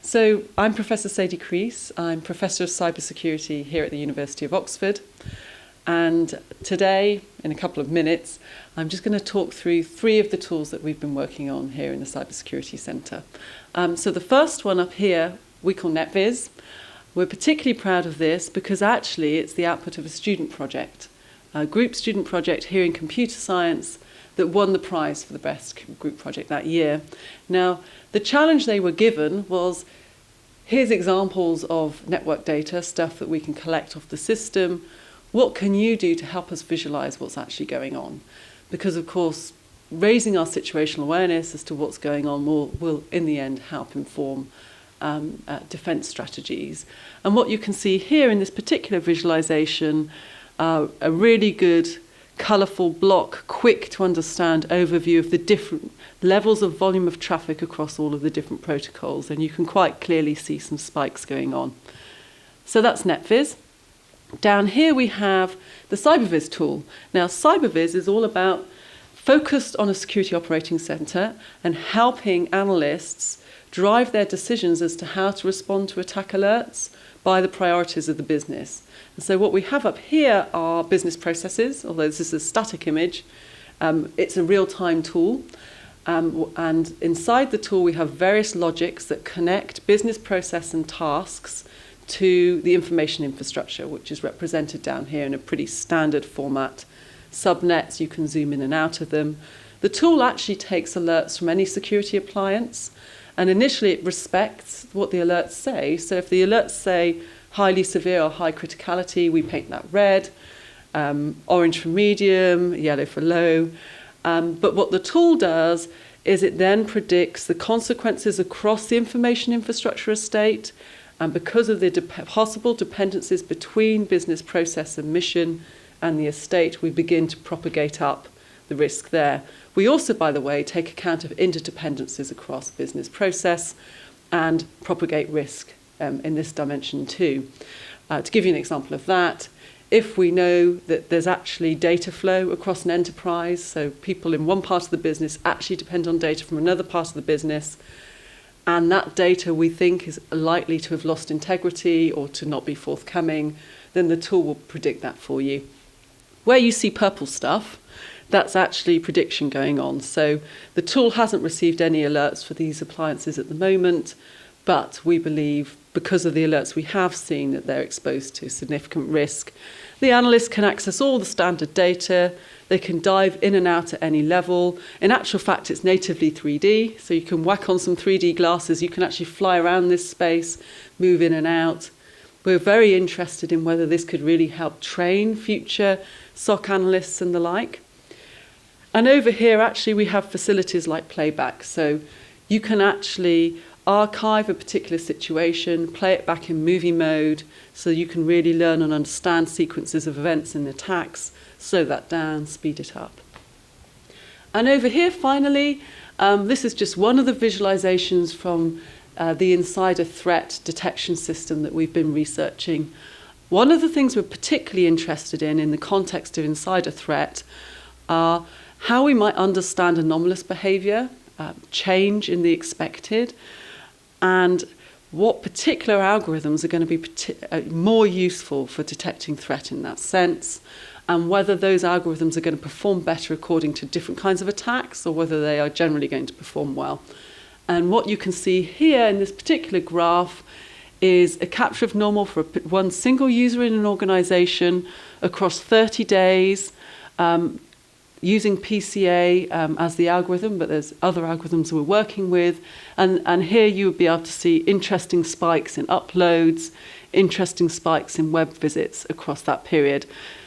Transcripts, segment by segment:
So I'm Professor Sadie Creese. I'm Professor of Cybersecurity here at the University of Oxford. And today, in a couple of minutes, I'm just going to talk through three of the tools that we've been working on here in the Cybersecurity Centre. So the first one up here, we call NetVis. We're particularly proud of this because actually it's the output of a student project, a group student project here in computer science that won the prize for the best group project that year. Now, the challenge they were given was, here's examples of network data, stuff that we can collect off the system. What can you do to help us visualize what's actually going on? Because, of course, raising our situational awareness as to what's going on will in the end, help inform defense strategies. And what you can see here in this particular visualization, a really good colourful block, quick to understand overview of the different levels of volume of traffic across all of the different protocols, and you can quite clearly see some spikes going on. So that's NetVis. Down here we have the CyberVis tool. Now CyberVis is all about focused on a security operating centre and helping analysts drive their decisions as to how to respond to attack alerts by the priorities of the business. And so what we have up here are business processes, although this is a static image. It's a real-time tool. And inside the tool, we have various logics that connect business process and tasks to the information infrastructure, which is represented down here in a pretty standard format. Subnets, you can zoom in and out of them. The tool actually takes alerts from any security appliance, and initially it respects what the alerts say. So if the alerts say highly severe or high criticality, we paint that red, orange for medium, yellow for low. But what the tool does is it then predicts the consequences across the information infrastructure estate, and because of the possible dependencies between business process and mission and the estate, we begin to propagate up the risk there. We also, by the way, take account of interdependencies across business process and propagate risk in this dimension too. To give you an example of that, if we know that there's actually data flow across an enterprise, so people in one part of the business actually depend on data from another part of the business, and that data we think is likely to have lost integrity or to not be forthcoming, then the tool will predict that for you. Where you see purple stuff, that's actually prediction going on. So the tool hasn't received any alerts for these appliances at the moment, but we believe because of the alerts we have seen that they're exposed to significant risk. The analyst can access all the standard data. They can dive in and out at any level. In actual fact, it's natively 3D, so you can whack on some 3D glasses. You can actually fly around this space, move in and out. We're very interested in whether this could really help train future SOC analysts and the like. And over here, actually, we have facilities like playback. So you can actually archive a particular situation, play it back in movie mode, so you can really learn and understand sequences of events and attacks, slow that down, speed it up. And over here, finally, this is just one of the visualizations from the insider threat detection system that we've been researching. One of the things we're particularly interested in the context of insider threat are how we might understand anomalous behavior, change in the expected, and what particular algorithms are going to be more useful for detecting threat in that sense, and whether those algorithms are going to perform better according to different kinds of attacks or whether they are generally going to perform well. And what you can see here in this particular graph is a capture of normal for one single user in an organization across 30 days, using PCA as the algorithm, but there's other algorithms we're working with. And here you would be able to see interesting spikes in uploads, interesting spikes in web visits across that period.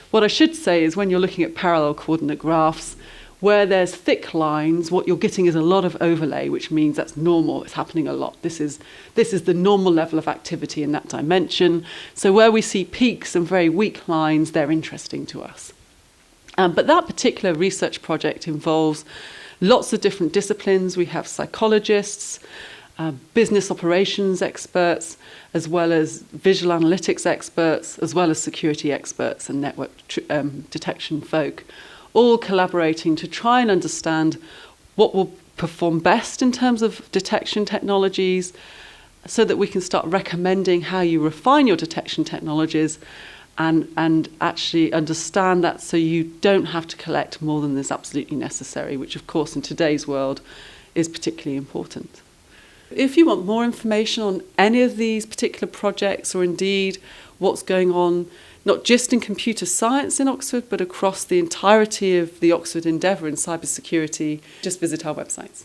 What I should say is when you're looking at parallel coordinate graphs, where there's thick lines, what you're getting is a lot of overlay, which means that's normal, it's happening a lot. This is the normal level of activity in that dimension. So where we see peaks and very weak lines, they're interesting to us. But that particular research project involves lots of different disciplines. We have psychologists, business operations experts, as well as visual analytics experts, as well as security experts and network detection folk, all collaborating to try and understand what will perform best in terms of detection technologies, so that we can start recommending how you refine your detection technologies and actually understand that, so you don't have to collect more than is absolutely necessary, which of course in today's world is particularly important. If you want more information on any of these particular projects, or indeed what's going on not just in computer science in Oxford but across the entirety of the Oxford endeavour in cybersecurity, just visit our websites.